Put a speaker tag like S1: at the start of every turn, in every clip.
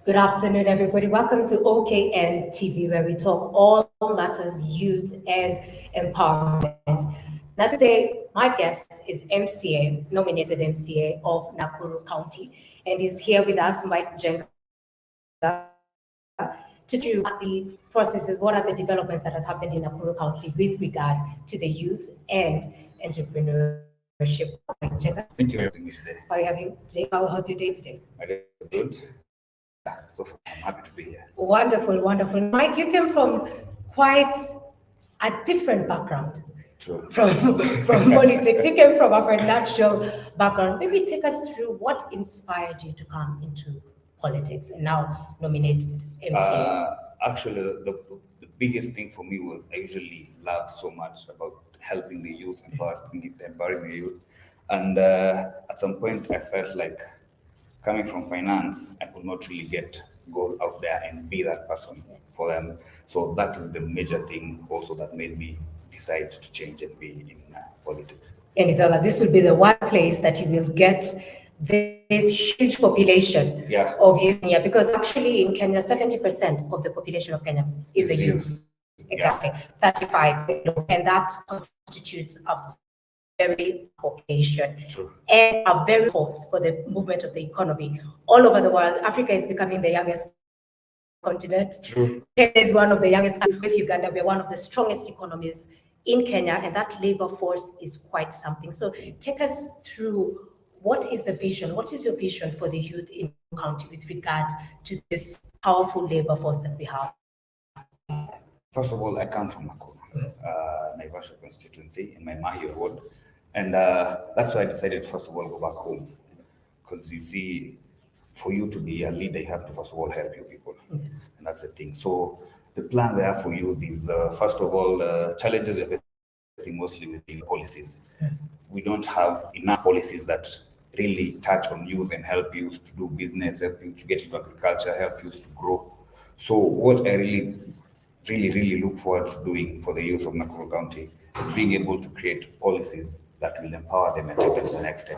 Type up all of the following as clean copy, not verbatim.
S1: Good afternoon, everybody. Welcome to Okn Tv, where we talk all matters youth and empowerment. Now, today, my guest is MCA, nominated MCA of Nakuru County, and he's here with us, Mike Jenga, to do the processes, what are the developments that has happened in Nakuru County with regard to the youth and entrepreneurship. Mike Jenga.
S2: Thank you for having me today.
S1: How are you having today? How's your day today?
S2: My day is good. So far, I'm happy to be here.
S1: Wonderful, wonderful. Mike, you came from quite a different background
S2: True.
S1: from politics. You came from a financial background. Maybe take us through what inspired you to come into politics and now nominated MCA.
S2: Actually, the biggest thing for me was I usually love so much about helping the youth, empowering the youth. And at some point, I felt like coming from finance, I could not really go out there and be that person for them. So that is the major thing also that made me decide to change and be in politics.
S1: And you thought that this will be the one place that you will get this huge population of youth in Kenya, because actually in Kenya, 70% of the population of Kenya is a youth. Exactly, 35, and that constitutes a very population.
S2: True.
S1: And a very force for the movement of the economy all over the world. Africa is becoming the youngest continent.
S2: True.
S1: Kenya is one of the youngest countries. With Uganda, we're one of the strongest economies in Kenya, and that labor force is quite something. So take us through, what is the vision? What is your vision for the youth in the county with regard to this powerful labor force that we have?
S2: First of all, I come from Nakuru, Naivasha constituency in my Mahia ward. And that's why I decided, first of all, go back home. Because you see, for you to be a leader, you have to, first of all, help your people. And that's the thing. So the plan there for you is, first of all, challenges you're facing mostly with the policies. We don't have enough policies that really touch on youth and help youth to do business, help you to get into agriculture, help youth to grow. So what I really look forward to doing for the youth of Nakuru County is being able to create policies that will empower them and take them to the next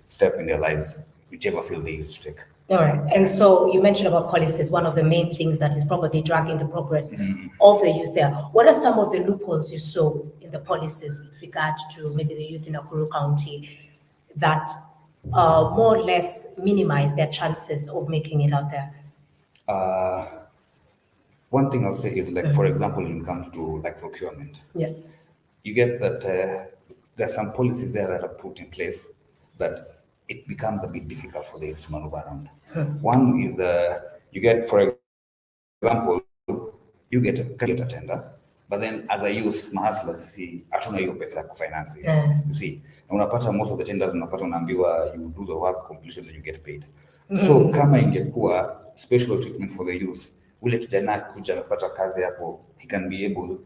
S2: step in their lives, whichever field they wish to take.
S1: All right. And so you mentioned about policies, one of the main things that is probably dragging the progress of the youth there. What are some of the loopholes you saw in the policies with regard to maybe the youth in Nakuru County that more or less minimize their chances of making it out there?
S2: One thing I'll say is, like, for example, when it comes to like procurement.
S1: Yes.
S2: You get that there's some policies there that are put in place that it becomes a bit difficult for the youth to maneuver around. One is you get, for example, you get a tender, but then as a youth, mahasla see hatuna hiyo pesa ya kufinance. You see, na unapata most of the tenders unapata unaambiwa you do the work, completion, and you get paid. So kama ingekuwa special treatment for the youth, ule kijana kuja amepata kazi hapo, he can be able,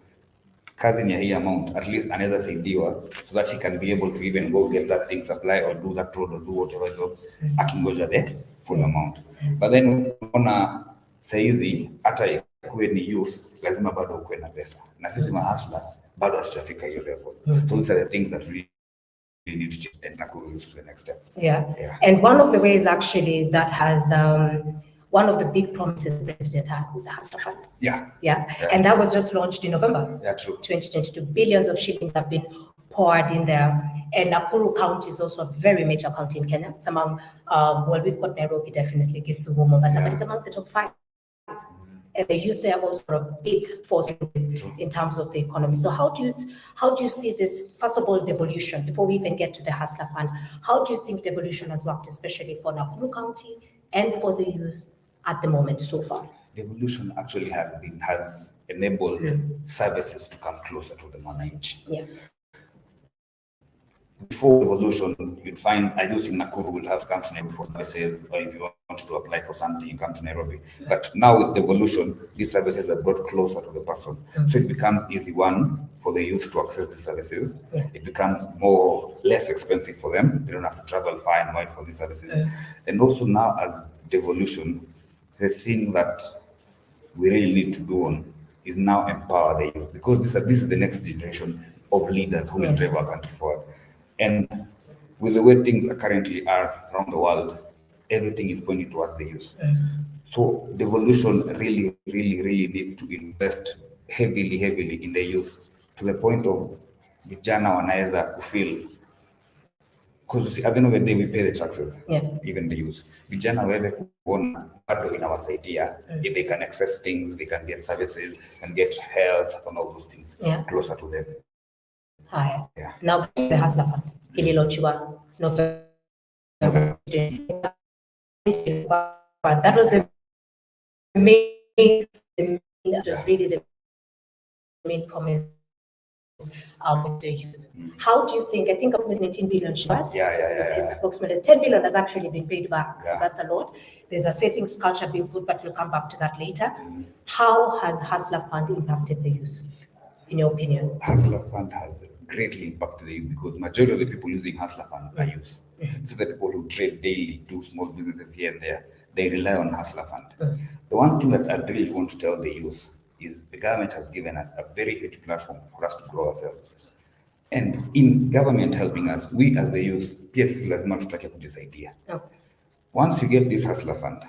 S2: kazi ni ya hii amount, at least anaweza saidiwa so that he can be able to even go get that thing supply or do that road or do whatever job, akingoja the full amount. But then unaona saizi hata kuwe ni youth lazima bado ukuwe na pesa, na sisi mahasla bado hatujafika hiyo level. So these are the things that we need to change and Nakuru youth to the next step.
S1: Yeah. And one of the ways actually that has one of the big promises the president had was the Hustler Fund.
S2: Yeah.
S1: And that was just launched in November.
S2: Yeah, true.
S1: 2022. Billions of shillings have been poured in there. And Nakuru County is also a very major county in Kenya. It's among, well, we've got Nairobi, definitely, Kisumu, Mombasa, but it's among the top 5. And the youth there also are a big force in terms of the economy. So how do you see this, first of all, devolution, before we even get to the Hustler Fund? How do you think devolution has worked, especially for Nakuru County and for the youth at the moment so far?
S2: Devolution actually has enabled services to come closer to the mwananchi.
S1: Yeah.
S2: Before devolution, you'd find a youth in Nakuru will have to come to Nairobi for services, or if you want to apply for something, you come to Nairobi. But now with devolution, these services are brought closer to the person. So it becomes easy, one, for the youth to access the services. It becomes less expensive for them. They don't have to travel far and wide for these services. And also now as devolution, the thing that we really need to do on is now empower the youth, because this is the next generation of leaders who will drive our country forward. And with the way things are currently around the world, everything is pointing towards the youth. So the evolution really needs to invest heavily in the youth to the point of vijana wanaweza kufeel, because at the end of the day we pay the taxes, even the youth. Vijana waweze kuona bado inawasaidia, if they can access things, they can get services and get health and all those things closer to them.
S1: Haya. Now the hustler fund ililaunchiwa November. That was the main, just really the main promise with the youth. How do you think? I think approximately 19 billion shares. Is approximately 10 billion has actually been paid back. So that's a lot. There's a savings culture being put, but we'll come back to that later. How has Hustler Fund impacted the youth, in your opinion?
S2: Hustler Fund has greatly impacted the youth because majority of the people using Hustler Fund are youth. So the people who trade daily, do small businesses here and there, they rely on Hustler Fund. The one thing that I really want to tell the youth is the government has given us a very huge platform for us to grow ourselves. And in government helping us, we as the youth, PS lazima tutake kujisaidia. Once you get this Hustler Fund,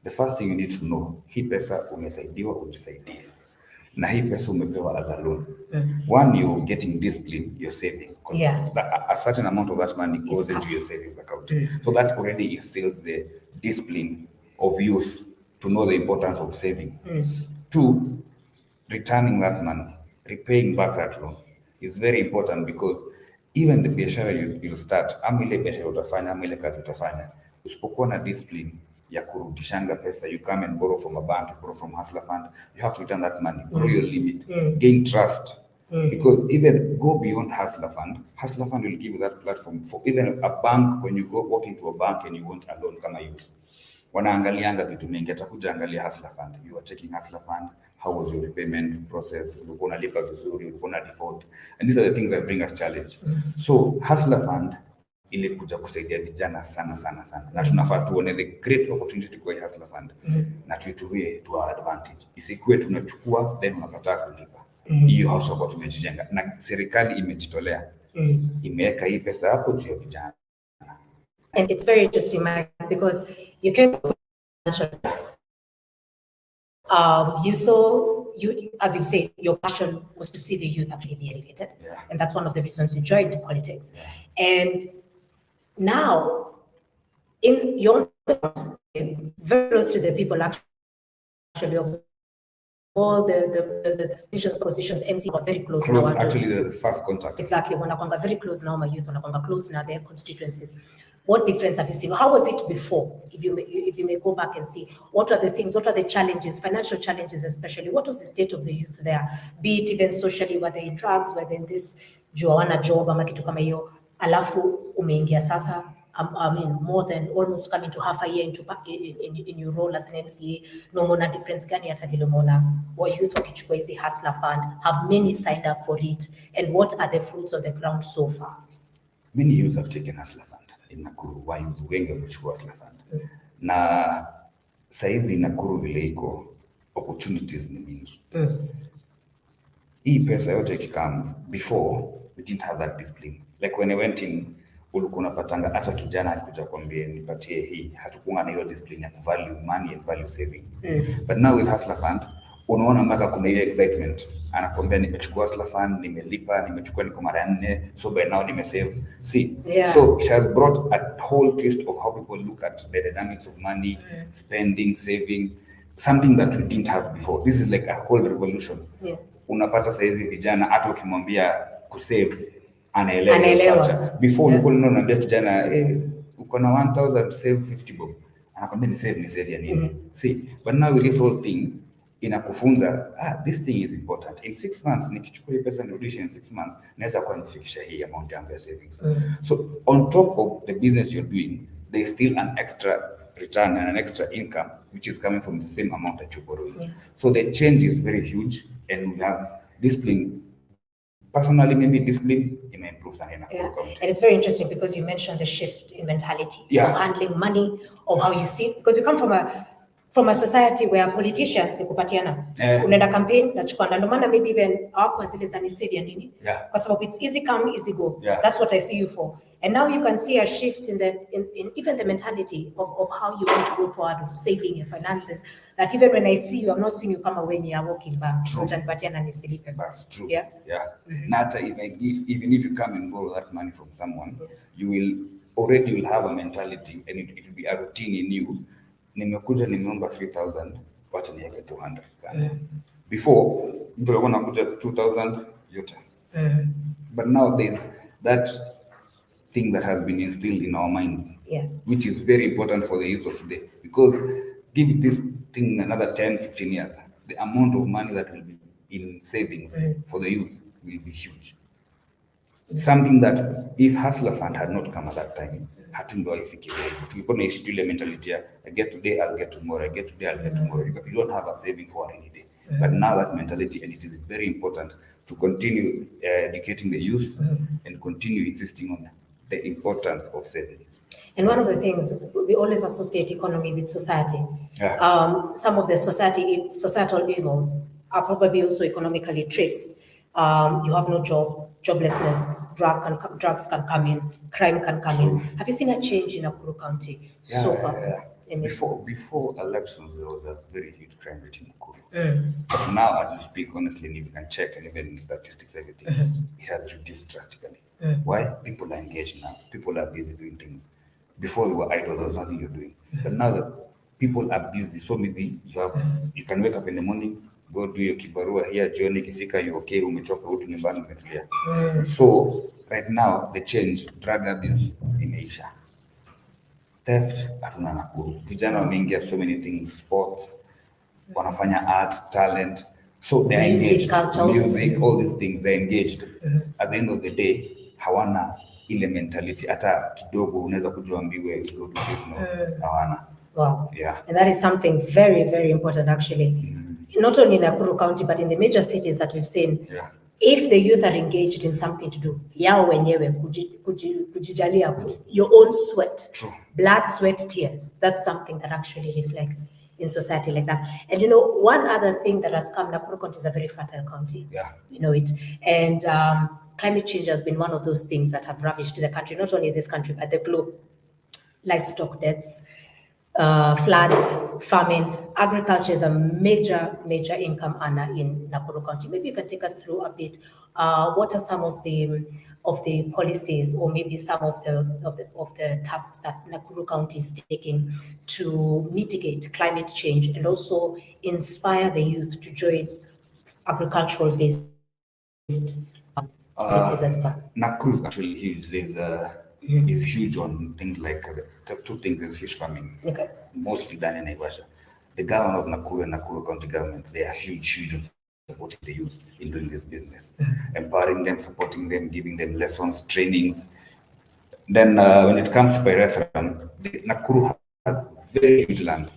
S2: the first thing you need to know, hii pesa umesaidiwa ujisaidie. Na hii pesa umepewa as a loan. One, you're getting discipline, you're saving. A certain amount of that money goes into your savings account. So that already instills the discipline of youth to know the importance of saving. Two, returning that money, repaying back that loan is very important because even the biashara you'll start, ama ile biashara utafanya, ama ile kazi utafanya, usipokuwa na discipline ya kurudishanga pesa, you come and borrow from a bank, you borrow from Hustler Fund, you have to return that money, grow your limit, gain trust. Because even go beyond Hustler Fund will give you that platform for even a bank. When you go walk into a bank and you want a loan kama youth, wanaangalianga vitu mingi, atakuja angalia Hustler Fund. You are checking Hustler Fund, how was your repayment process, ulikuwa unalipa vizuri, ulikuwa na default, and these are the things that bring us challenge. So Hustler Fund ilikuja kusaidia vijana sana na tunafaa tuone the great opportunity kwa Hustler Fund na tuitumie to our advantage. Isikuwe tunachukua then unakataa kulipa. Hiyo hausakuwa tumejijenga, na serikali imejitolea, imeweka hii pesa hapo juu ya vijana.
S1: And it's very interesting, Mike, because you came from you saw, as you say, your passion was to see the youth actually be elevated, and that's one of the reasons you joined politics. And now, in your very close to the people actually of all the positions, MC are very close now.
S2: Actually, the first contact.
S1: Exactly, when I'm very close now, my youth, when I'm close now, their constituencies. What difference have you seen? How was it before? If you may go back and see, what are the things, what are the challenges, financial challenges especially? What was the state of the youth there? Be it even socially, whether in drugs, whether in this joana job, ama kitu kama hiyo, alafu umeingia sasa, I mean, more than almost coming to half a year in your role as an MCA, no more difference gani hata vile umeona wa youth wakichukua hizi Hustler Fund, have many signed up for it, and what are the fruits of the ground so far?
S2: Many youth have taken Hustler Fund in Nakuru, wa youth wengi wamechukua Hustler Fund. Na saizi Nakuru vile iko, opportunities ni mingi. Hii pesa yote ikikam, before we didn't have that discipline. Like when I went in, ulikuwa unapatanga hata kijana alikuja kuambia nipatie hii, hatukuwa na hiyo discipline ya value money and value saving. But now with Hustler Fund, unaona mpaka kuna hiyo excitement, anakuambia nimechukua Hustler Fund, nimelipa, nimechukua niko mara 4, so by now nimesave. See, so it has brought a whole twist of how people look at the dynamics of money, spending, saving, something that we didn't have before. This is like a whole revolution. Unapata saizi vijana hata ukimwambia kusave anaelewa. Before ulikuwa unaambia kijana uko na 1000 save 50 bob, anakwambia ni save ya nini? See, but now with this whole thing inakufunza this thing is important. In 6 months nikichukua hii pesa nirudishe, in 6 months naweza kuwa nifikisha hii amount yangu ya savings. So on top of the business you're doing, there's still an extra return and an extra income which is coming from the same amount that you're borrowing. So the change is very huge, and we have discipline. Personally, maybe discipline improves and
S1: and it's very interesting because you mentioned the shift in mentality of handling money, of how you see it, because we come from a society where politicians ni kupatiana. Unaenda campaign nachukua, ndio maana maybe even hapo zile za nisevia nini, kwa sababu it's easy come easy go. That's what I see you for. And now you can see a shift in even the mentality of how you want to go forward of saving your finances. That even when I see you, I'm not seeing you come when you are walking back.
S2: That's true. Yeah. Not even if you come and borrow that money from someone, you will have a mentality, and it will be a routine in you. Nimekuja nimeomba 3,000, wacha niweke 200. Before, mtu alikuwa anakuja 2,000 yote. But now there's that thing that has been instilled in our minds, which is very important for the youth of today. Because give this thing another 10, 15 years, the amount of money that will be in savings for the youth will be huge. Something that if Hustler Fund had not come at that time, tulikuwa naishi tu ile mentality ya I get today, I'll get tomorrow, I get today, I'll get tomorrow. You don't have a saving for any day. But now that mentality, and it is very important to continue educating the youth and continue insisting on the importance of saving.
S1: And one of the things, we always associate economy with society. Some of the societal evils are probably also economically traced. You have no job, joblessness, drugs can come in, crime can come in. Have you seen a change in Nakuru County so far?
S2: Before elections, there was a very huge crime rate in Nakuru. But now, as we speak, honestly, and you can check, and even in statistics, everything, it has reduced drastically. Why? People are engaged now. People are busy doing things. Before you were idle, there was nothing you're doing. But now that people are busy, so maybe you can wake up in the morning, go do your kibarua here, jioni ikifika, you okay, umechoka, rudi nyumbani, umetulia. So right now, the change, drug abuse imeisha. Theft, hatuna Nakuru. Vijana wameingia so many things, sports, wanafanya art, talent. So they're engaged. Music, all these things, they're engaged. At the end of the day, hawana ile mentality. Hata kidogo unaweza kujiambiwe go do this, no, hawana.
S1: Wow. And that is something very, very important actually. Not only in Nakuru County, but in the major cities that we've seen. If the youth are engaged in something to do, yao wenyewe kujijalia, your own sweat, blood, sweat, tears, that's something that actually reflects in society like that. And you know, one other thing that has come, Nakuru County is a very fertile county. You know it. And climate change has been one of those things that have ravished the country, not only this country, but the globe. Livestock deaths, floods, famine. Agriculture is a major income earner in Nakuru County. Maybe you can take us through a bit. What are some of the policies, or maybe some of the tasks that Nakuru County is taking to mitigate climate change and also inspire the youth to join agricultural based activities as well?
S2: Nakuru is actually huge. Is huge on things like two things is fish farming. Mostly done in Naivasha. The government of Nakuru and Nakuru County government, they are huge on supporting the youth in doing this business, empowering them, supporting them, giving them lessons, trainings. Then when it comes to pyrethrum, Nakuru has very huge land.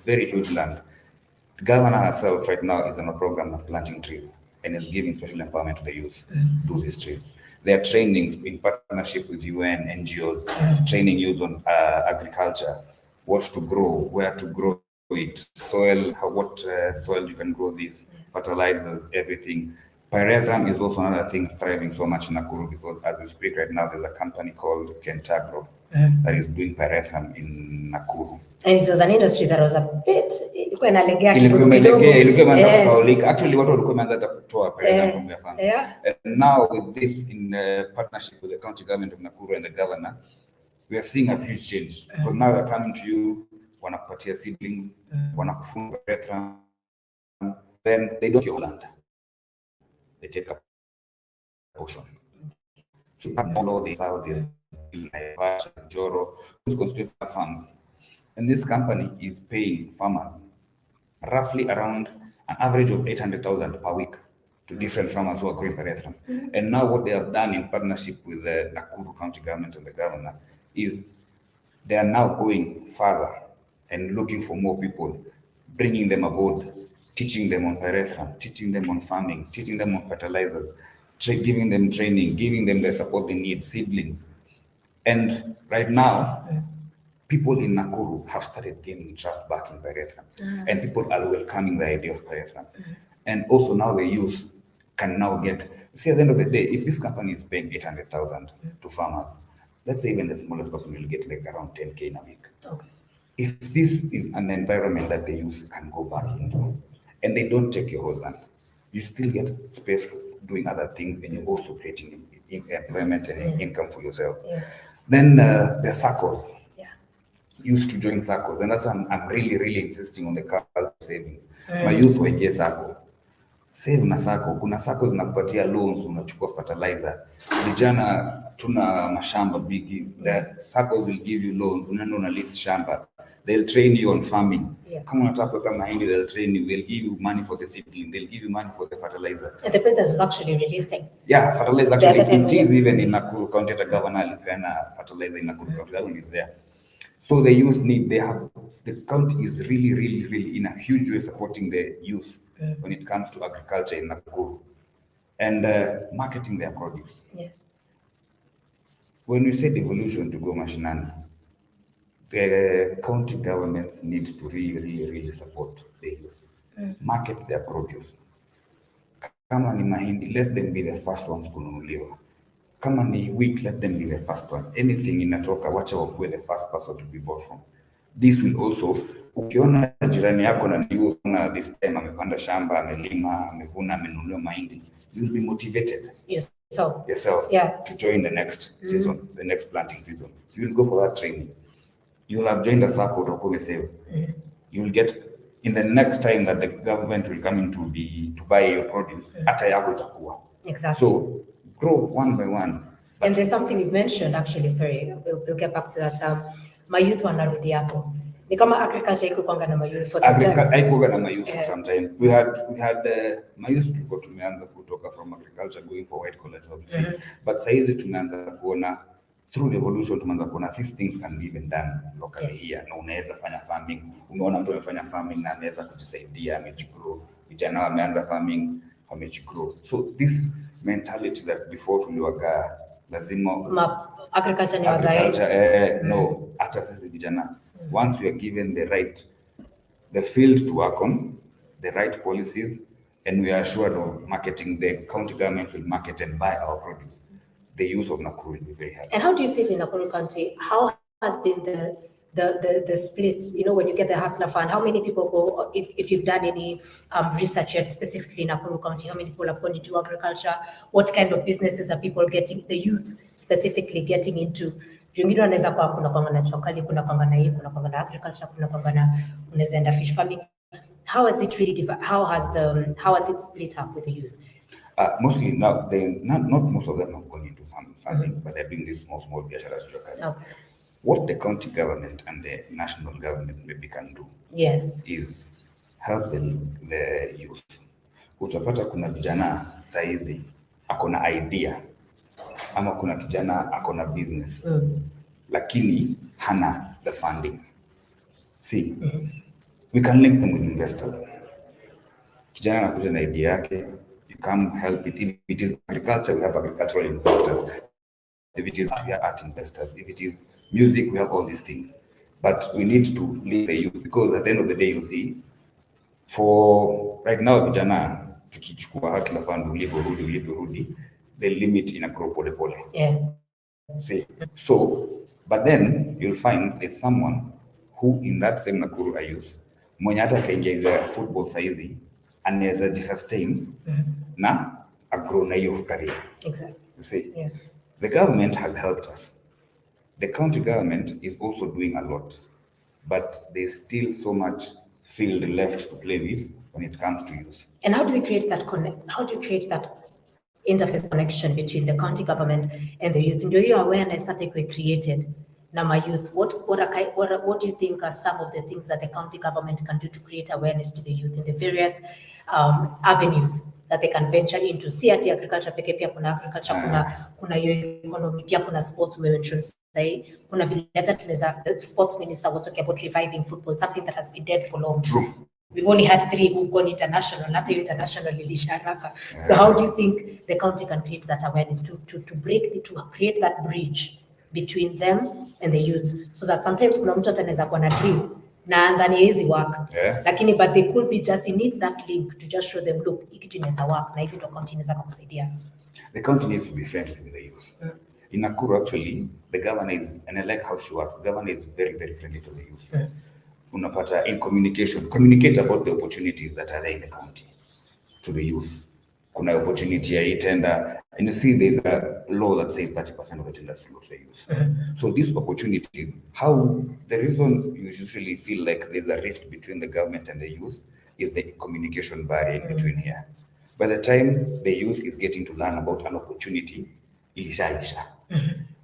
S2: The governor herself right now is on a program of planting trees and is giving special empowerment to the youth to do these trees. There are trainings in partnership with UN, NGOs, training youth on agriculture, what to grow, where to grow it, soil, what soil you can grow these, fertilizers, everything. Pyrethrum is also another thing thriving so much in Nakuru, because as we speak right now, there's a company called Kentagro that is doing pyrethrum in Nakuru.
S1: And it was an industry that was a bit
S2: ilikuwa actually watu walikuwa wameanza kutoa pyrethrum from their farm. And now with this in partnership with the county government of Nakuru and the governor, we are seeing a huge change, because now they're coming to you, wanakupatia seedlings, wanakufunga pyrethrum, then they don't your land. They take a portion. So all these out there, Joro, those constituency farms. And this company is paying farmers roughly around an average of 800,000 per week to different farmers who are growing pyrethrum. And now what they have done in partnership with the Nakuru County government and the governor is they are now going further and looking for more people, bringing them aboard, teaching them on pyrethrum, teaching them on farming, teaching them on fertilizers, giving them training, giving them the support they need, seedlings. And right now, people in Nakuru have started gaining trust back in Peretra, and people are welcoming the idea of Peretra. And also now the youth can now get, see, at the end of the day, if this company is paying 800,000 to farmers, let's say even the smallest person will get like around 10K in a week.
S1: Okay.
S2: If this is an environment that the youth can go back into, and they don't take your whole land, you still get space for doing other things, and you're also creating employment and income for yourself.
S1: Yeah.
S2: Then the circles.
S1: Yeah.
S2: Used to join circles, and that's I'm really insisting on the culture of savings. My youth waingie circle, save na circle. Kuna circles zinakupatia loans, unachukua fertilizer. Vijana tuna mashamba bigi, the circles will give you loans, unaenda una list shamba, they'll train you on farming. Kama unataka kuweka mahindi, they'll train you, they'll give you money for the seedling, they'll give you money for the fertilizer.
S1: And the president was actually releasing.
S2: Yeah, fertilizer actually, it is even in Nakuru County, the governor alipeana fertilizer in Nakuru County, that one is there. So the youth the county is really in a huge way supporting the youth when it comes to agriculture in Nakuru and marketing their produce.
S1: Yeah.
S2: When we say devolution to go mashinani, the county governments need to really support the youth, market their produce. Kama ni mahindi, let them be the first ones kununuliwa. Kama ni wheat, let them be the first one. Anything inatoka, wacha wakuwe the first person to be bought from. This will also, ukiona jirani yako na youth na this time amepanda shamba, amelima, amevuna, amenunua mahindi, you will be motivated. Yourself to join the next season, the next planting season. You will go for that training. You will have joined a circle to save. You will get, in the next time that the government will come in to buy your produce, hata yako itakuwa.
S1: Exactly.
S2: So grow one by one.
S1: And there's something you've mentioned, actually, sorry, we'll get back to that. My youth wanarudi hapo. Ni kama agriculture iko kwanga na my youth for some time.
S2: Haikuwa na my youth for some time. We had my youth tulikuwa tumeanza kutoka from agriculture going for white collar jobs. But saizi tumeanza kuona through evolution tumeanza kuona these things can be even done locally here. Na unaweza fanya farming. Umeona mtu amefanya farming na anaweza kujisaidia, amejigrow. Vijana wameanza farming, wamejigrow. So this mentality that before tuliwaga lazima
S1: agriculture ni wazae.
S2: No, hata sisi vijana, once we are given the field to work on, the right policies, and we are assured of marketing, the county governments will market and buy our produce, the use of Nakuru will be very high.
S1: And how do you see it in Nakuru County? How has been the split, when you get the Hustler Fund, how many people go, if you've done any research yet specifically in Nakuru County, how many people have gone into agriculture? What kind of businesses are people getting, the youth specifically getting into? Jungine wanaweza kwa kuna kwanga na chokali, kuna kwanga na hii, kuna kwanga na agriculture, kuna kwanga na unaweza enda fish farming. How has it really how has it split up with the youth?
S2: Mostly now, not most of them have gone into farming, but they're doing this small biashara chokali. Okay. What the county government and the national government maybe can do is help the youth. Utapata kuna vijana saizi akona idea ama kuna kijana akona business lakini hana the funding. See, we can link them with investors. Kijana anakuja na idea yake, you come help it. If it is agriculture, we have agricultural investors. If it is art investors, if it is music, we have all these things. But we need to lead the youth, because at the end of the day, you see, for right now, vijana tukichukua Hustler Fund, ulipo rudi, the limit in a grow pole pole. See, so, but then you'll find there's someone who in that same Nakuru youth, mwenye hata kaingia football saizi, anaweza jisustain na agrow na hiyo career.
S1: Exactly.
S2: You see, the government has helped us. The county government is also doing a lot, but there's still so much field left to play with when it comes to youth.
S1: And how do we create that How do you create that interface connection between the county government and the youth? Ndio hiyo awareness that we created na my youth. What do you think are some of the things that the county government can do to create awareness to the youth in the various avenues that they can venture into? Si ati agriculture peke, pia kuna agriculture, kuna economy, pia kuna sports. We mentioned kuna vile hata tunaweza, the sports minister was talking about reviving football, something that has been dead for long.
S2: True.
S1: We've only had 3 who've gone international, not international ilisha haraka. So how do you think the county can create that awareness to create that bridge between them and the youth, so that sometimes kuna mtu anaweza kuwa na dream na ndani ya hizi work, lakini but they could be just, he needs that link to just show them, look, hiki kitu inaweza work na hivi ndo county inaweza kukusaidia.
S2: The county needs to be friendly with the youth. In Nakuru, actually, the governor is, and I like how she works, the governor is very, very friendly to the youth. Unapata in communication, communicate about the opportunities that are there in the county to the youth. Kuna opportunity ya tender, and you see there's a law that says 30% of the tenders go to the youth. So these opportunities, how the reason you usually feel like there's a rift between the government and the youth is the communication barrier in between here. By the time the youth is getting to learn about an opportunity, ilisha.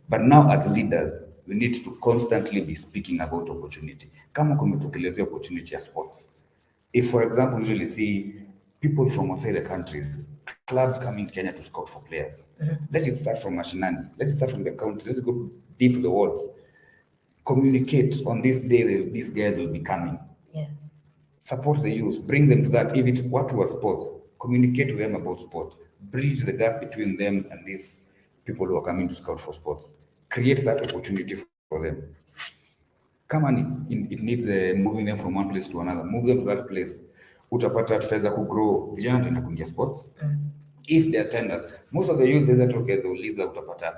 S2: But now as leaders, we need to constantly be speaking about opportunity. Kama kumetokelezea opportunity ya sports. If, for example, usually see people from outside the countries, clubs coming to Kenya to scout for players. Let it start from Mashinani. Let it start from the country. Let's go deep to the world. Communicate on this day, these guys will be coming.
S1: Yeah.
S2: Support the youth. Bring them to that. If it's what was sports, communicate to them about sport. Bridge the gap between them and these people who are coming to scout for sports. Create that opportunity for them. Come on, it needs moving them from one place to another. Move them to that place. Utapata tutaweza kugrow vijana tena kuingia sports. If there are tenders, most of the youth that tokeza uliza utapata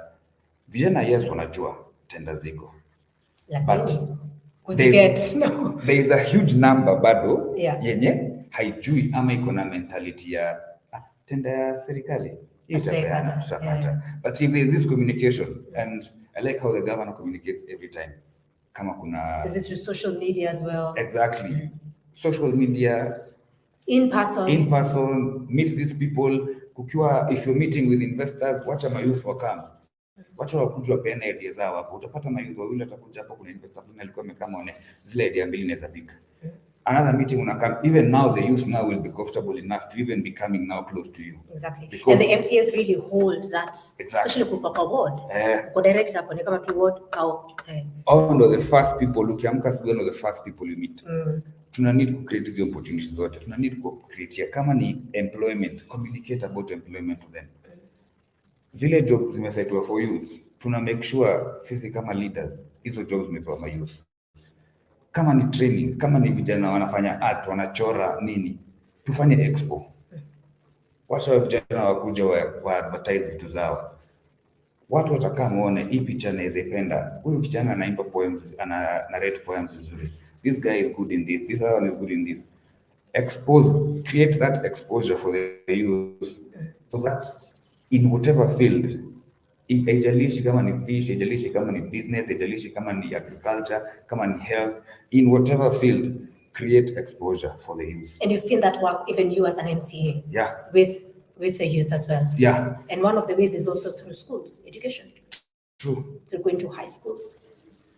S2: vijana yes wanajua tenders ziko. But there is a huge number bado yenye haijui ama iko na mentality ya tenda ya serikali. But if there is this communication, and I like how the governor communicates every time. Kama kuna,
S1: is it through social media as well?
S2: Exactly. Social media.
S1: In person,
S2: meet these people. Kukiwa, if you're meeting with investors, wacha mayouth wakam. Wacha wakuja wapeane ideas zao hapo. Utapata mayouth wawili atakuja hapo, kuna investor fulani alikuwa amekaa maone zile idea mbili inaweza big. Another meeting unakam. Even now the youth now will be comfortable enough to even be coming now close to you.
S1: Exactly. Because and the MCAs really hold that, especially kwa ward. Kwa direct hapo ni kama tu ward au
S2: all of the first people ukiamka asubuhi, the first people you meet. Tuna need to create these opportunities zote. Tuna need to create kama ni employment, communicate about employment to them. Zile jobs zimesaitiwa for youth. Tuna make sure sisi kama leaders hizo jobs zimepewa ma youth. Kama ni training, kama ni vijana wanafanya art, wanachora nini, tufanye expo. Wacha vijana wakuja wa advertise vitu zao. Watu watakaa muone hii picha naweza ipenda. Huyu kijana anaimba poems, ana narrate poems vizuri. This guy is good in this. This other one is good in this. Expose, create that exposure for the youth, so that in whatever field, haijalishi kama ni fish, haijalishi kama ni business, haijalishi kama ni agriculture, kama ni health, in whatever field, create exposure for the youth.
S1: And you've seen that work, even you as an MCA.
S2: Yeah.
S1: With the youth as well.
S2: Yeah.
S1: And one of the ways is also through schools, education.
S2: True.
S1: So going to high schools,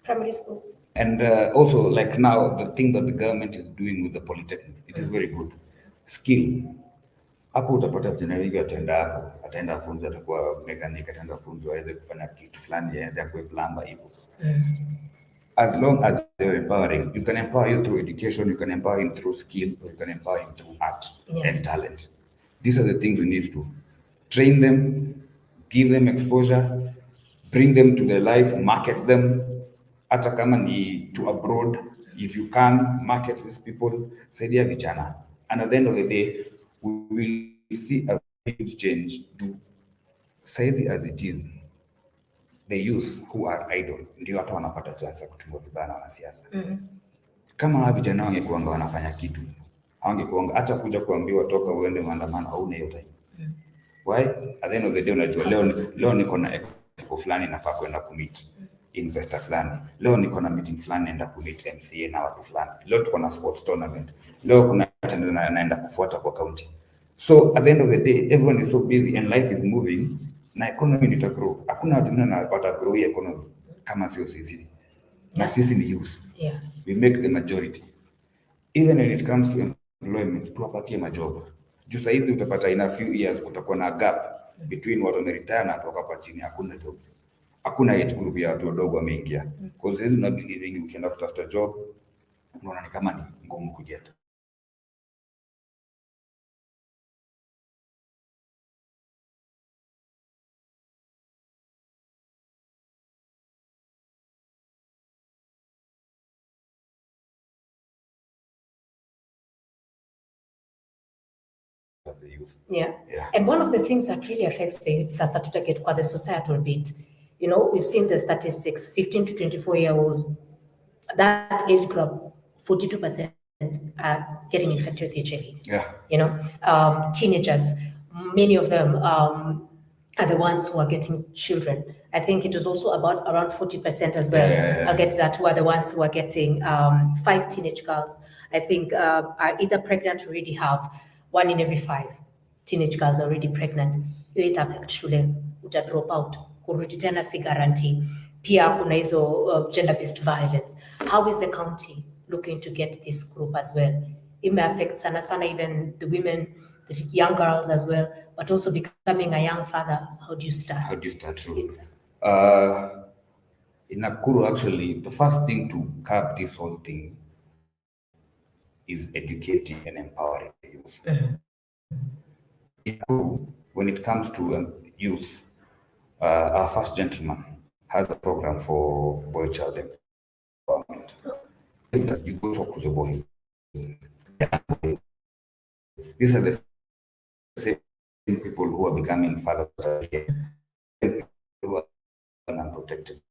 S1: primary schools.
S2: And also, like now, the thing that the government is doing with the polytechnics, it is very good. Skill. Hapo utapata vijana wengi ataenda hapo, ataenda afunzo, atakuwa mechanic, ataenda afunzo aweze kufanya kitu fulani, aende kuwe plumber hivyo. As long as they're empowering, you can empower you through education, you can empower him through skill, or you can empower him through art and talent. These are the things we need to train them, give them exposure, bring them to their life, market them. Hata kama ni to abroad, if you can market these people, saidia vijana. And at the end of the day, we will see a huge change to size as it is. The youth who are idle ndio hata wanapata chance ya kutumwa vibaya na wanasiasa. Kama vijana wangekuanga wanafanya kitu, hawangekuanga hata kuja kuambiwa toka uende maandamano au hiyo time. Why? At the end of the day unajua leo niko na expo fulani nafaa kwenda kumeet investor fulani. Leo niko na meeting fulani naenda kumeet MCA na watu fulani. Leo tuko na sports tournament. Leo kuna naenda kufuata kwa county. So at the end of the day everyone is so busy and life is moving na economy ita grow. Hakuna watu wengine wanapata grow economy kama sio sisi. Na sisi ni youth.
S1: Yeah.
S2: We make the majority. Even when it comes to employment, tuwapatie majob. Juu saa hizi utapata in a few years kutakuwa na gap between watu wameretire na watu hapa chini, hakuna jobs. Hakuna age group ya watu wadogo wameingia. Because hizi na believing ukienda kutafuta job unaona ni kama ni ngumu kujeta. of the youth.
S1: Yeah.
S2: Yeah.
S1: And one of the things that really affects the youth sasa get kwa the societal bit. You know, we've seen the statistics, 15 to 24-year-olds, that age group, 42% are getting infected with HIV.
S2: Yeah.
S1: You know, teenagers, many of them are the ones who are getting children. I think it was also about around 40% as well.
S2: Yeah.
S1: I'll get to that, who are the ones who are getting 5 teenage girls, I think, are either pregnant or already have 1 in every 5 teenage girls are already pregnant. Hiyo ita affect shule, uta drop out, kurudi tena si guarantee. Pia kuna hizo gender-based violence. How is the county looking to get this group as well? It may affect sana sana even the women, the young girls as well, but also becoming a young father. How do you start?
S2: How do you start? True.
S1: Exactly.
S2: In Nakuru, actually, the first thing to curb this whole thing is educating and empowering the youth. In Nakuru, when it comes to youth, our first gentleman has a program for boy child empowerment. Is that you go talk to the boys. These are the same people who are becoming fathers who are unprotected.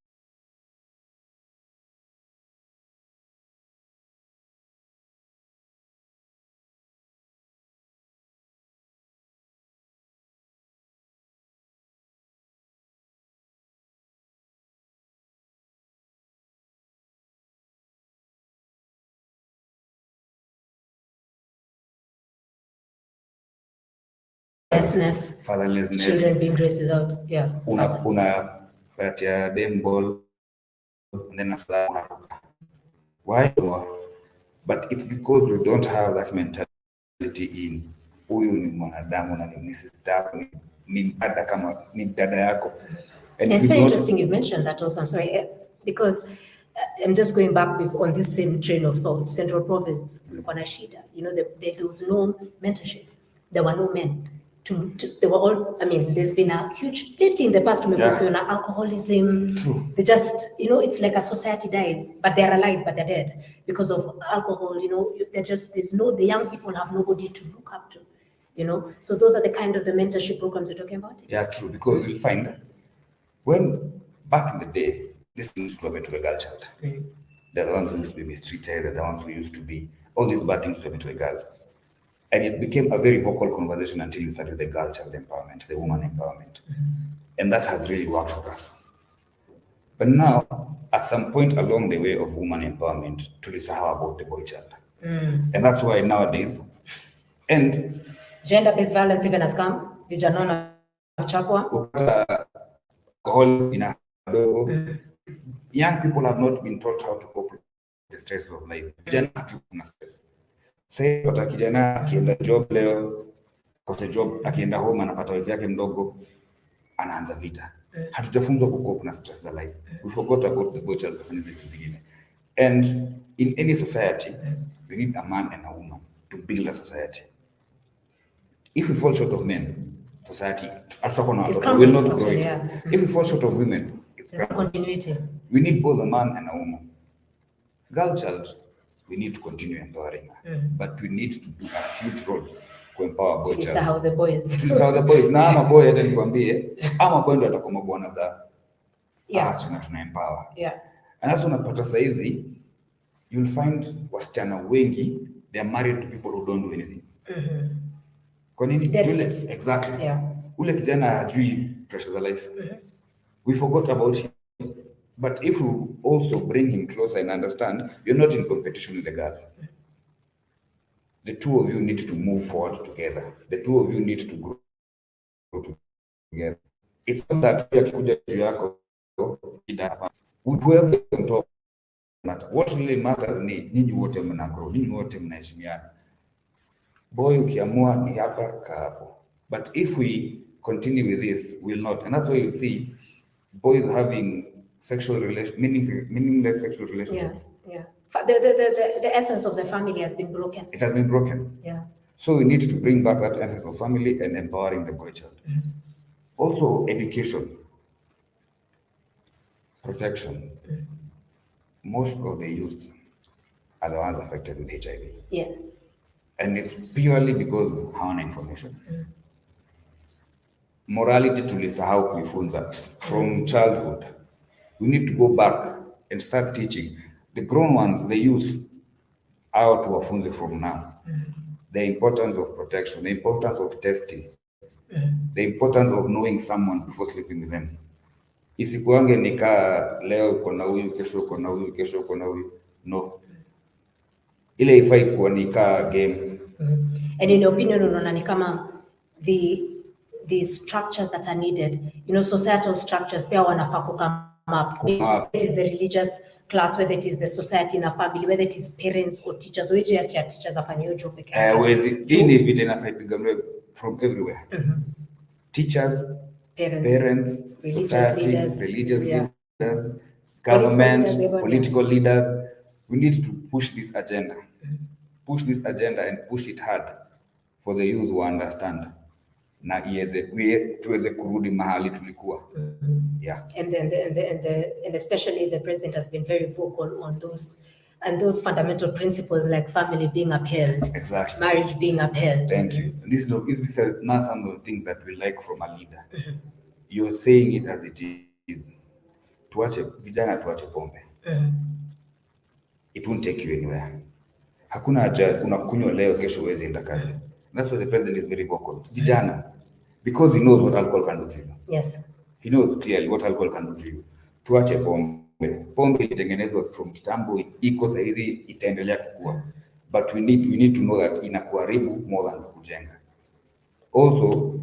S2: Fatherlessness,
S1: children being raised without, yeah.
S2: Unapatia them ball, and then after that, why? But it's because we don't have that mentality in huyu ni mwanadamu na ni sister yako, ni dada kama ni dada yako.
S1: And it's very interesting you mentioned that also. I'm sorry, because I'm just going back on this same train of thought. Central Province, you know, there was no mentorship. There were no men. They were all, I mean, there's been a huge, lately in the past, alcoholism.
S2: True.
S1: They just, you know, it's like a society dies, but they're alive, but they're dead because of alcohol, you know, the young people have nobody to look up to, you know. So those are the kind of the mentorship programs you're talking about?
S2: Yeah, true, because you'll find when back in the day, this used to happen to the girl child. They're the ones who used to be mistreated, they're the ones who used to be, all these bad things to happen to the girl. And it became a very vocal conversation until you started the girl child empowerment, the woman empowerment. And that has really worked for us. But now, at some point along the way of woman empowerment, to how about the boy child. And that's why nowadays, and
S1: gender-based violence even has come. Vijana wanachapwa.
S2: Alcohol in a young people have not been taught how to cope with the stress of life. Vijana kuna stress. Sasa pata kijana akienda job leo, kosa job, akienda home anapata wife yake mdogo, anaanza vita. Hatujafunzwa kucope na stress of life. We forgot about the boy child and vitu vingine. And in any society, we need a man and a woman to build a society. If we fall short of men, society will not grow it.
S1: Yeah.
S2: If we fall short of women, it's
S1: continuity.
S2: We need both a man and a woman. Girl child, we need to continue empowering her, but we need to do a huge role to empower boy child.
S1: How the boys.
S2: How the boys. Na ama boy hata nikwambie, ama boy ndo atakuwa mabwana za wasichana tuna empower.
S1: Yeah.
S2: And that's unapata saizi, you'll find wasichana wengi, they are married to people who don't do anything. Kwa nini? Exactly.
S1: Yeah.
S2: Ule kijana hajui pressures of life. We forgot about him. But if you also bring him closer and understand, you're not in competition with the girl. The two of you need to move forward together. The two of you need to grow together. It's not that we are akikuja juu yako, whoever on top matter. What really matters ni nyinyi wote mna grow, nyinyi wote mnaheshimiana. Boy ukiamua ni hapa ka hapo. But if we continue with this, we'll not. And that's why you see boys having meaningless sexual relationships.
S1: Yeah. The essence of the family has been broken.
S2: It has been broken.
S1: Yeah.
S2: So we need to bring back that essence of family and empowering the boy child. Also, education, protection. Most of the youth are the ones affected with HIV.
S1: Yes.
S2: And it's purely because hawana information. Morality tulisahau kuifunza from childhood. We need to go back and start teaching the grown ones, the youth, how to wafunze from now. The importance of protection, the importance of testing, the importance of knowing someone before sleeping with them. Isikuange nikaa leo uko na huyu, kesho uko na huyu, kesho uko na huyu. No. Ile ifai kuwa nikaa game.
S1: And in your opinion, unaona ni kama the structures that are needed, societal structures, pia wanafaa come up. Whether it is the religious class, whether it is the society in a family, whether it is parents or teachers, or teachers afanye hiyo job peke yake.
S2: Hii ni vita inafaa ipiganwe from everywhere. Teachers, parents, society, religious leaders, government, political leaders. We need to push this agenda. Push this agenda and push it hard for the youth who understand. Na tuweze kurudi mahali tulikuwa. Yeah.
S1: And especially the president has been very vocal on those fundamental principles like family being upheld,
S2: exactly,
S1: marriage being upheld.
S2: Thank you. These are not some of the things that we like from a leader. You're saying it as it is. Vijana tuache pombe. It won't take you anywhere. Hakuna haja unakunywa leo kesho huwezi enda kazi. That's why the president is very vocal. Vijana, because he knows what alcohol can do to you.
S1: Yes.
S2: He knows clearly what alcohol can do to you. Tuache pombe. Pombe ilitengenezwa from kitambo, iko sasa hivi itaendelea kukua. But we need to know that inakuharibu more than kujenga. Also,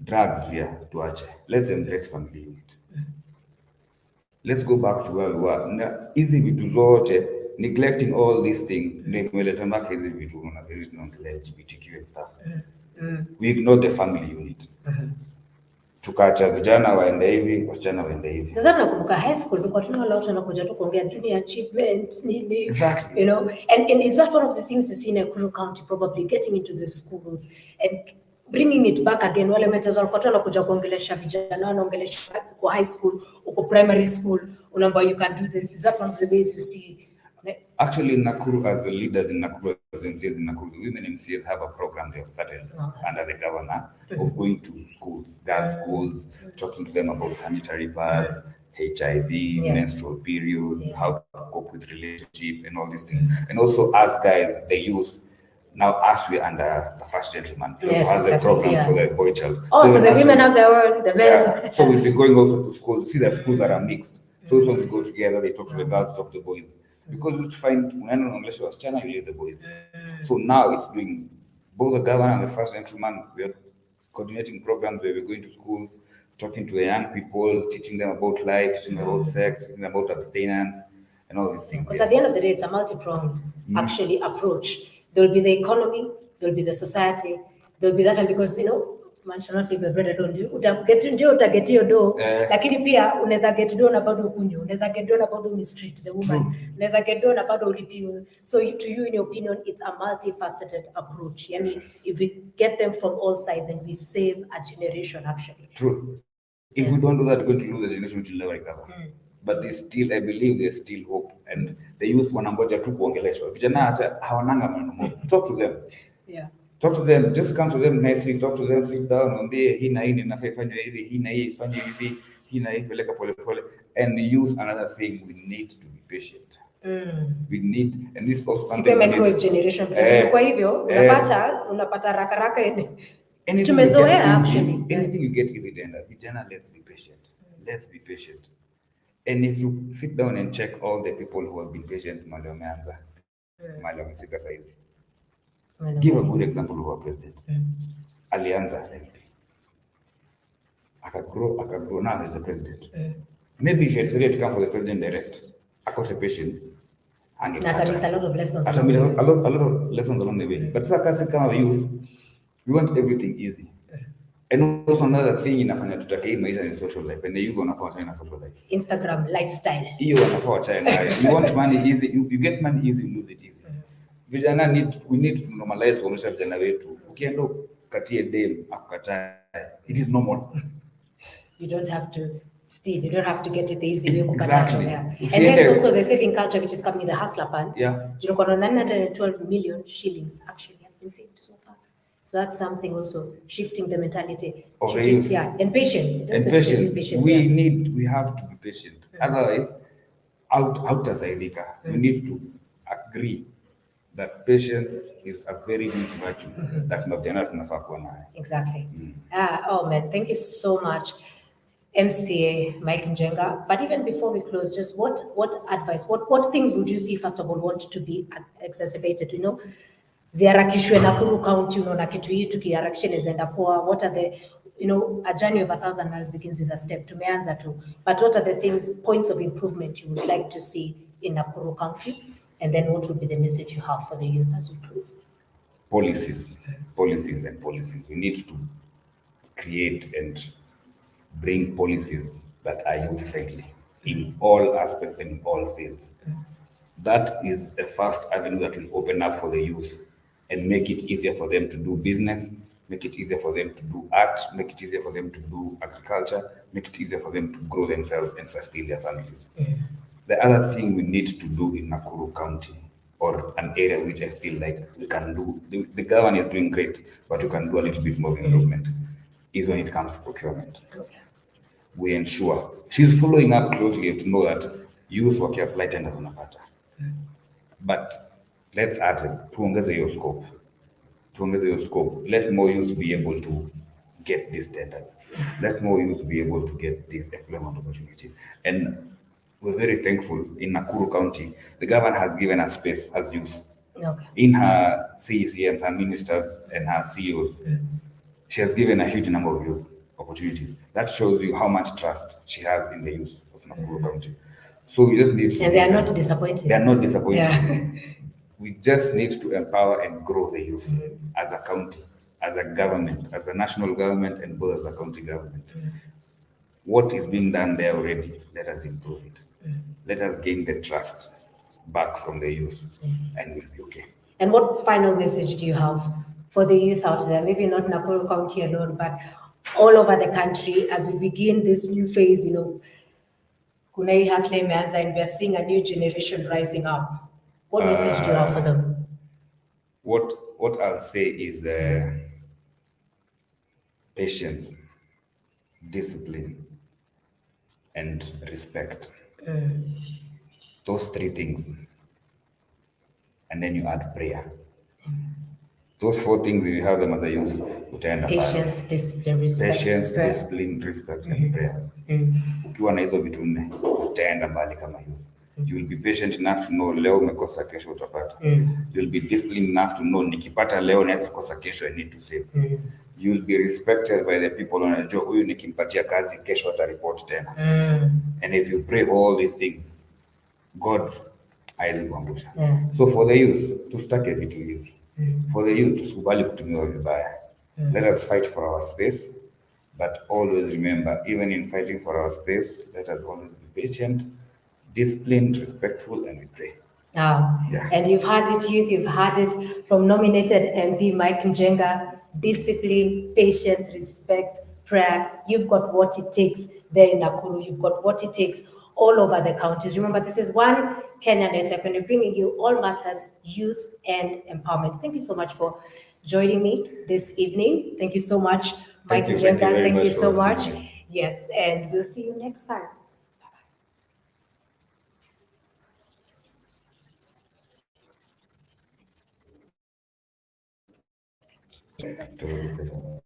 S2: drugs pia tuache. Let's embrace family unit. Let's go back to where we were. Na hizi vitu zote, neglecting all these things, nimeleta mpaka hizi vitu unaona hizi LGBTQ and stuff. We ignore the family unit. Tukaacha vijana waende hivi, wasichana waende hivi.
S1: Sasa nakumbuka high school tulikuwa tunaona watu wanakuja tu kuongea junior achievement nini.
S2: Exactly.
S1: And is that one of the things you see in Nakuru County, probably getting into the schools and bringing it back again. Wale mentors walikuwa wanakuja kuongelesha vijana, wanaongelesha kwa high school, uko primary school, unaambia you can do this. Is that one of the ways you see?
S2: Actually, in Nakuru, as the leaders in Nakuru, as the MCAs in Nakuru, the women MCAs have a program they have started under the governor of going to schools, girls' schools, talking to them about sanitary pads, HIV, menstrual periods, how to cope with relationships and all these things. And also us guys, the youth, now as we're under the first gentleman, has a program for the boy child.
S1: Oh, so the women have their own, the men.
S2: So we'll be going also to schools, see that schools that are mixed. So those ones go together, they talk to the girls, talk to the boys. Because you find unless you are China, you leave the boys. So now it's doing both the governor and the first gentleman. We are coordinating programs where we're going to schools, talking to the young people, teaching them about life, teaching them about sex, teaching them about abstinence, and all these things.
S1: Because at the end of the day, it's a multi-pronged actually approach. There will be the economy, there will be the society, there will be that one because man shall not live by bread alone. Uta your door. Lakini pia unaweza get door na bado ukunywe. Unaweza get door na bado mistreat the woman. Unaweza get door na bado ulipiwe. So to you, in your opinion, it's a multifaceted approach. I mean, if we get them from all sides and we save a generation actually.
S2: True. If we don't do that, we're going to lose a generation which will never recover. But I believe there's still hope. And the youth wanangoja tu kuongeleshwa. Vijana hata hawananga maneno. Talk to them.
S1: Yeah.
S2: Talk to them, just come to them nicely, talk to them, sit down, waambie hii na hii ninafaa ifanywe hivi, hii na hii ifanywe hivi, hii na hii peleka pole pole. And use another thing, we need to be patient. We need, and this also something
S1: microwave generation. Kwa hivyo, unapata raka
S2: tumezoea actually. Anything you get easy tender. Vijana, let's be patient. Let's be patient. And if you sit down and check all the people who have been patient, mali wameanza, mali wamefika saizi. Give a good example of our president. Alianza LP. Akagrow, now he's the president. Maybe if he had decided to come for the president direct, akose patience. And
S1: that means a lot of lessons.
S2: A lot of lessons along the way. But so kama youth, we want everything easy. And also another thing inafanya tutake maisha in social life, and the youth wanafaa China social life.
S1: Instagram lifestyle.
S2: Hiyo wanafaa China. You want money easy, you get money easy, you lose it easy. Vijana we need to normalize kuonyesha vijana wetu. Ukienda katie dem akukatae, it is normal.
S1: You don't have to Still, you don't have to get it the easy way.
S2: Exactly.
S1: Yeah.
S2: If
S1: And
S2: you
S1: then
S2: have-
S1: also the saving culture, which is coming, the hustler fund.
S2: Yeah.
S1: You know, 912 million shillings actually has been saved so far. So that's something also shifting the mentality.
S2: Of the
S1: Shifting,
S2: youth.
S1: yeah, and patience. It
S2: And
S1: doesn't
S2: patience.
S1: patience,
S2: We have to be patient. Otherwise, out as Idika, we need to agree that patience is a very huge virtue that mavijana tunafaa kuwa nayo.
S1: Exactly. Oh man, thank you so much, MCA Mike Njenga. But even before we close, just what advice, what things would you see first of all want to be exacerbated? You know, ziharakishwe Nakuru County, unaona kitu hii tukiharakisha inaenda poa. What are the, you know, a journey of 1,000 miles begins with a step. Tumeanza tu. But what are the things, points of improvement you would like to see in Nakuru County? And then what would be the message you have for the youth as we close?
S2: Policies. We need to create and bring policies that are youth friendly in all aspects and in all fields. That is the first avenue that will open up for the youth and make it easier for them to do business, make it easier for them to do art, make it easier for them to do agriculture, make it easier for them to grow themselves and sustain their families. The other thing we need to do in Nakuru County, or an area which I feel like we can do, the government is doing great, but we can do a little bit more improvement, is when it comes to procurement. We ensure she's following up closely to know that youth wakiapply tenda wanapata. But let's add tuongeze hiyo scope. Let more youth be able to get these tenders. Let more youth be able to get these employment opportunities. And we're very thankful in Nakuru County, the government has given us space as youth.
S1: Okay.
S2: In her CEC and her ministers and her CEOs, she has given a huge number of youth opportunities. That shows you how much trust she has in the youth of Nakuru County. So we just need to.
S1: And they are not disappointed.
S2: They are not disappointed.
S1: Yeah.
S2: We just need to empower and grow the youth as a county, as a government, as a national government, and both as a county government. What is being done there already, let us improve it. Let us gain the trust back from the youth, and we'll be okay.
S1: And what final message do you have for the youth out there? Maybe not Nakuru County alone, but all over the country as we begin this new phase, you know, kuna hii hustle imeanza and we are seeing a new generation rising up. What message do you have for them?
S2: What I'll say is patience, discipline, and respect. Those three things. And then you add prayer. Those four things, if you have them as a youth, utaenda pale.
S1: Patience, discipline, respect.
S2: Patience,
S1: prayer.
S2: discipline, respect, and prayers. Ukiwa na hizo vitu nne, utaenda mbali kama youth. You will be patient enough to know leo umekosa kesho utapata. You will be disciplined enough to know nikipata leo naweza kosa kesho, I need to save. You will be respected by the people wanajua huyu nikimpatia kazi kesho atareport tena. And if you pray for all these things, God haizi kuangusha. So for the youth, tusitake vitu hizi. For the youth, tusikubali kutumiwa vibaya. Let us fight for our space, but always remember, even in fighting for our space, let us always be patient, disciplined, respectful, and we pray.
S1: Yeah. And you've heard it, youth, you've heard it from nominated MP Mike Njenga. Discipline, patience, respect, prayer. You've got what it takes there in Nakuru. You've got what it takes all over the counties. Remember, this is one Kenya Network, and we're bringing you all matters youth and empowerment. Thank you so much for joining me this evening. Thank you so much, Mike Njenga. Thank you so much. Yes, and we'll see you next time.
S2: To